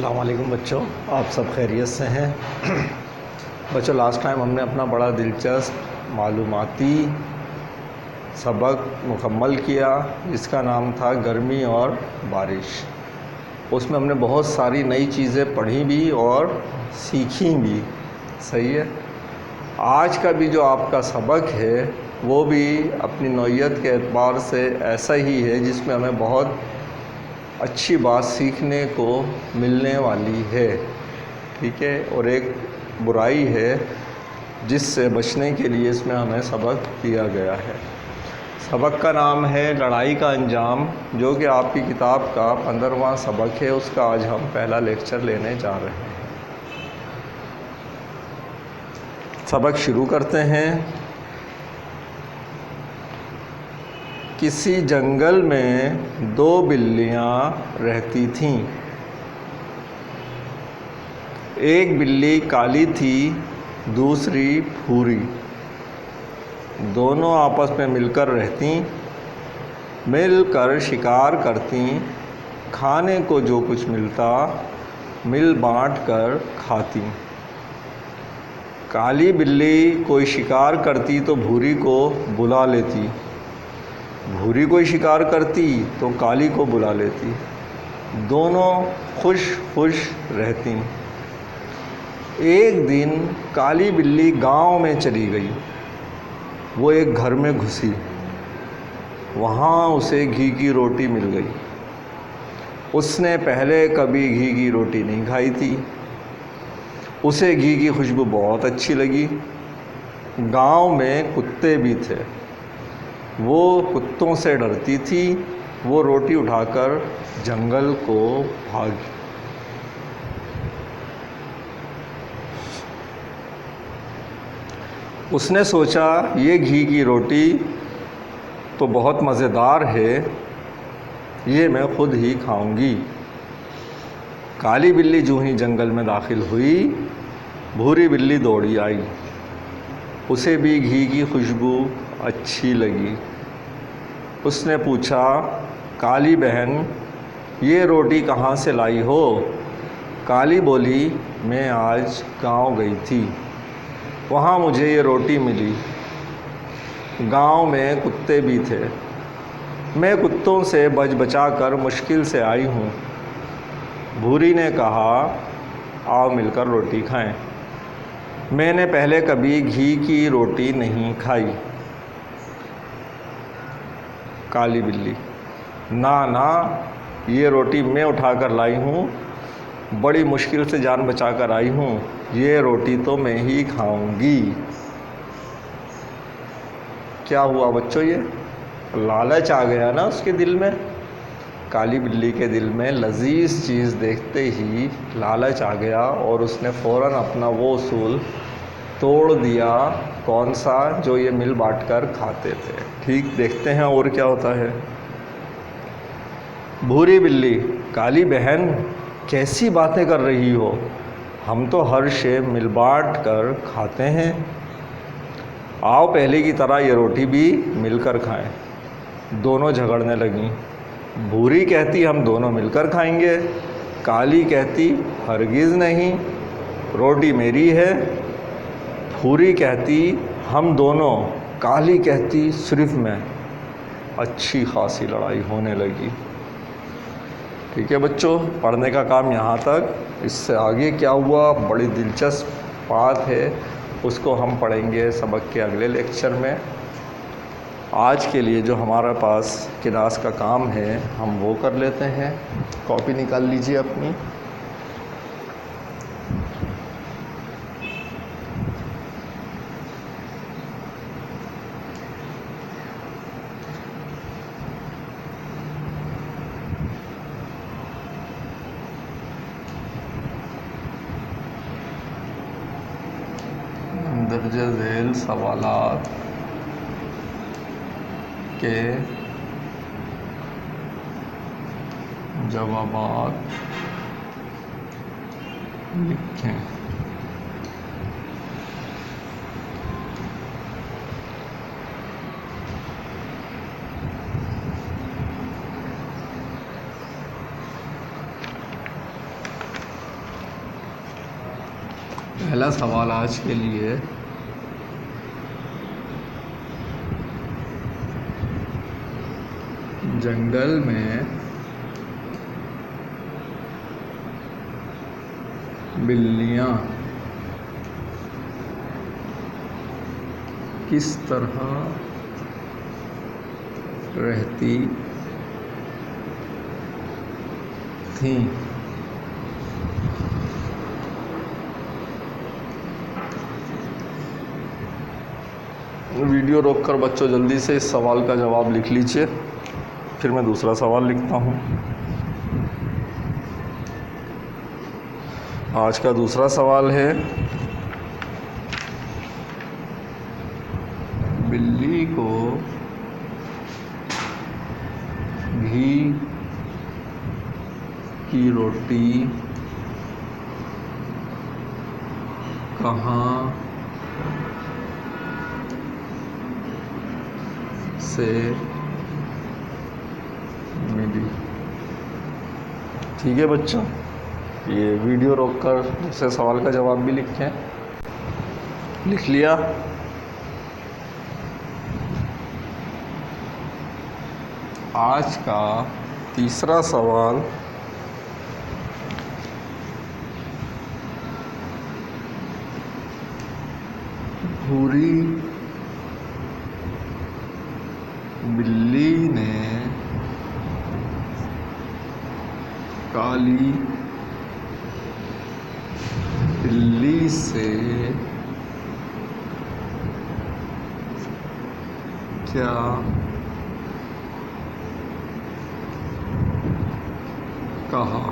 अस्सलाम वालेकुम बच्चों, आप सब खैरियत से हैं। बच्चों, लास्ट टाइम हमने अपना बड़ा दिलचस्प मालूमाती सबक मुकम्मल किया जिसका नाम था गर्मी और बारिश। उसमें हमने बहुत सारी नई चीज़ें पढ़ी भी और सीखी भी। सही है। आज का भी जो आपका सबक है वो भी अपनी नौइयत के एतबार से ऐसा ही है जिसमें हमें बहुत अच्छी बात सीखने को मिलने वाली है। ठीक है। और एक बुराई है जिससे बचने के लिए इसमें हमें सबक दिया गया है। सबक का नाम है लड़ाई का अंजाम, जो कि आपकी किताब का 15वां सबक है। उसका आज हम पहला लेक्चर लेने जा रहे हैं। सबक शुरू करते हैं। किसी जंगल में दो बिल्लियाँ रहती थीं। एक बिल्ली काली थी, दूसरी भूरी। दोनों आपस में मिलकर रहती, मिलकर शिकार करती, खाने को जो कुछ मिलता मिल बाँट कर खाती। काली बिल्ली कोई शिकार करती तो भूरी को बुला लेती, भूरी कोई शिकार करती तो काली को बुला लेती। दोनों खुश खुश रहती। एक दिन काली बिल्ली गांव में चली गई। वो एक घर में घुसी। वहाँ उसे घी की रोटी मिल गई। उसने पहले कभी घी की रोटी नहीं खाई थी। उसे घी की खुशबू बहुत अच्छी लगी। गांव में कुत्ते भी थे। वो कुत्तों से डरती थी। वो रोटी उठाकर जंगल को भागी। उसने सोचा ये घी की रोटी तो बहुत मज़ेदार है, ये मैं खुद ही खाऊंगी। काली बिल्ली जूं ही जंगल में दाखिल हुई, भूरी बिल्ली दौड़ी आई। उसे भी घी की खुशबू अच्छी लगी। उसने पूछा, काली बहन ये रोटी कहाँ से लाई हो? काली बोली, मैं आज गांव गई थी, वहाँ मुझे ये रोटी मिली। गांव में कुत्ते भी थे। मैं कुत्तों से बच बचा कर मुश्किल से आई हूँ। भूरी ने कहा, आओ मिलकर रोटी खाएं। मैंने पहले कभी घी की रोटी नहीं खाई। काली बिल्ली, ना ना, ये रोटी मैं उठाकर लाई हूँ, बड़ी मुश्किल से जान बचा कर आई हूँ, ये रोटी तो मैं ही खाऊंगी। क्या हुआ बच्चों? ये लालच आ गया ना उसके दिल में। काली बिल्ली के दिल में लजीज चीज़ देखते ही लालच आ गया और उसने फ़ौरन अपना वो उसूल तोड़ दिया। कौन सा? जो ये मिल बांट कर खाते थे। ठीक, देखते हैं और क्या होता है। भूरी बिल्ली, काली बहन कैसी बातें कर रही हो? हम तो हर शे मिल बांट कर खाते हैं। आओ पहले की तरह ये रोटी भी मिलकर खाएं। दोनों झगड़ने लगीं। भूरी कहती, हम दोनों मिलकर खाएंगे। काली कहती, हरगिज़ नहीं, रोटी मेरी है। भूरी कहती, हम दोनों। काली कहती, सिर्फ मैं। अच्छी खासी लड़ाई होने लगी। ठीक है बच्चों, पढ़ने का काम यहाँ तक। इससे आगे क्या हुआ, बड़ी दिलचस्प बात है, उसको हम पढ़ेंगे सबक के अगले लेक्चर में। आज के लिए जो हमारे पास क्लास का काम है हम वो कर लेते हैं। कॉपी निकाल लीजिए अपनी। दर्ज झेल सवालात के जवाबात लिखें। पहला सवाल आज के लिए, जंगल में बिल्लियाँ किस तरह रहती थीं? वीडियो रोककर बच्चों जल्दी से इस सवाल का जवाब लिख लीजिए, फिर मैं दूसरा सवाल लिखता हूँ। आज का दूसरा सवाल है, बिल्ली को घी की रोटी कहाँ से मिली? ठीक है बच्चों, ये वीडियो रोककर दूसरे सवाल का जवाब भी लिखें। लिख लिया? आज का तीसरा सवाल, भूरी बिल्ली ने काली बिल्ली से क्या कहा?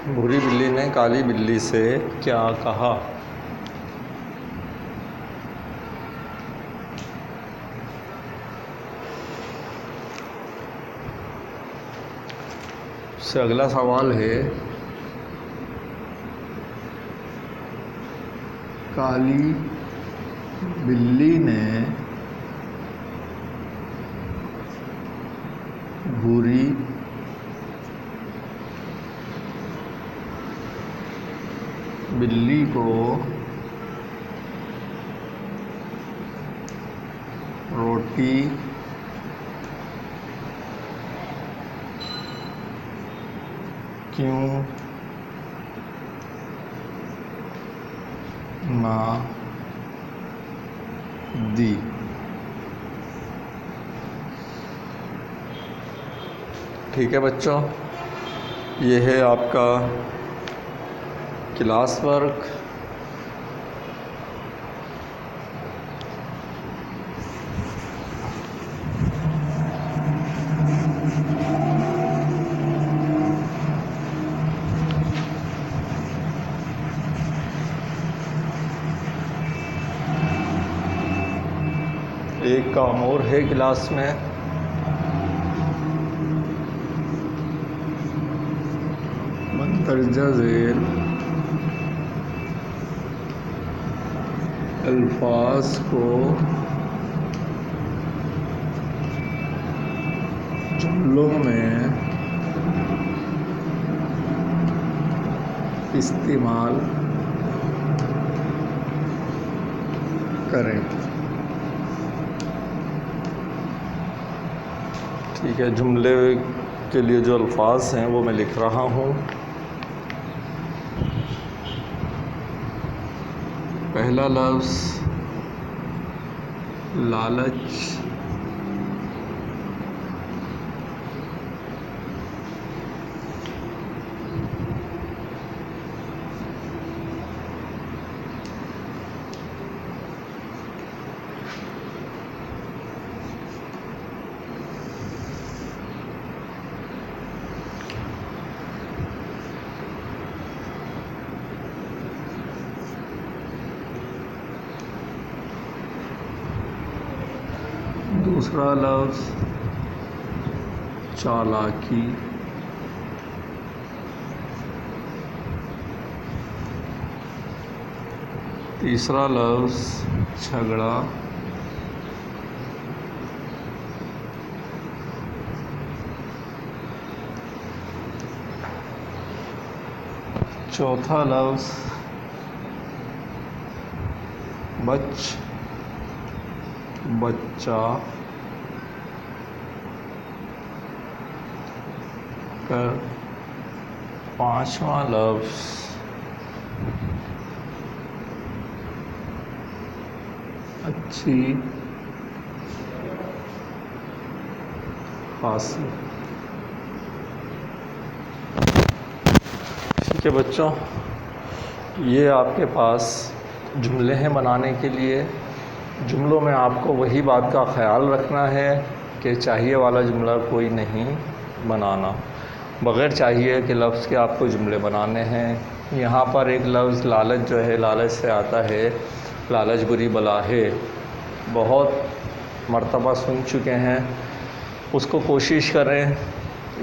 भूरी बिल्ली ने काली बिल्ली से क्या कहा? उससे अगला सवाल है, काली बिल्ली ने भूरी बिल्ली को रोटी क्यों ना दी? ठीक है बच्चों, ये है आपका क्लास वर्क। एक काम और है क्लास में, मंदरजा झेल अल्फाज को जुमलों में इस्तेमाल करें। ठीक है, जुमले के लिए जो अल्फाज हैं वो मैं लिख रहा हूँ। पहला लफ्ज़ लालच, दूसरा लफ्ज़ चालाकी, तीसरा लफ्ज़ झगड़ा, चौथा लफ्ज़ बच्चा कर। पांचवा लफ्ज़ अच्छी खासी। ठीक है बच्चों, ये आपके पास जुमले हैं बनाने के लिए। जुमलों में आपको वही बात का ख्याल रखना है कि चाहिए वाला जुमला कोई नहीं बनाना, बग़ैर चाहिए कि लफ्ज़ के आपको जुमले बनाने हैं। यहाँ पर एक लफ्ज़ लालच जो है, लालच से आता है लालच बुरी बला है, बहुत मर्तबा सुन चुके हैं। उसको कोशिश करें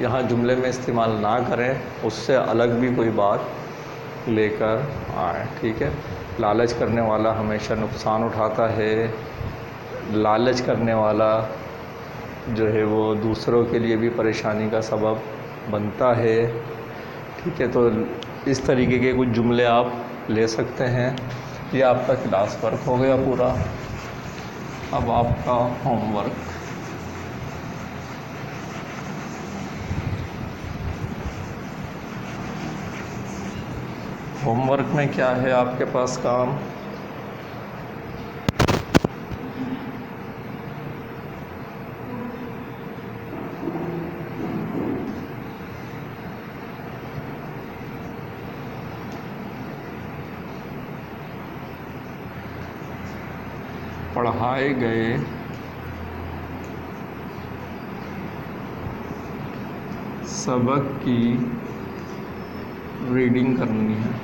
यहाँ जुमले में इस्तेमाल ना करें, उससे अलग भी कोई बात लेकर आए। ठीक है, लालच करने वाला हमेशा नुकसान उठाता है। लालच करने वाला जो है वो दूसरों के लिए भी परेशानी का सबब बनता है। ठीक है, तो इस तरीके के कुछ जुमले आप ले सकते हैं। ये आपका क्लास वर्क हो गया पूरा। अब आपका होमवर्क में क्या है आपके पास काम? पढ़ाए गए सबक की रीडिंग करनी है।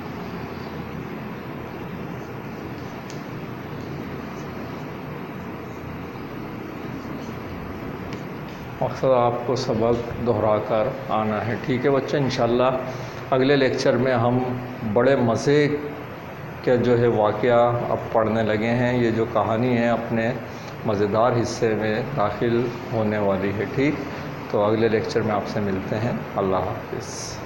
मकसद आपको सबक दोहरा कर आना है। ठीक है बच्चे, इंशाल्लाह अगले लेक्चर में हम बड़े मज़े के जो है वाक़या अब पढ़ने लगे हैं। ये जो कहानी है अपने मज़ेदार हिस्से में दाखिल होने वाली है। ठीक, तो अगले लेक्चर में आपसे मिलते हैं। अल्लाह हाफ़िज़।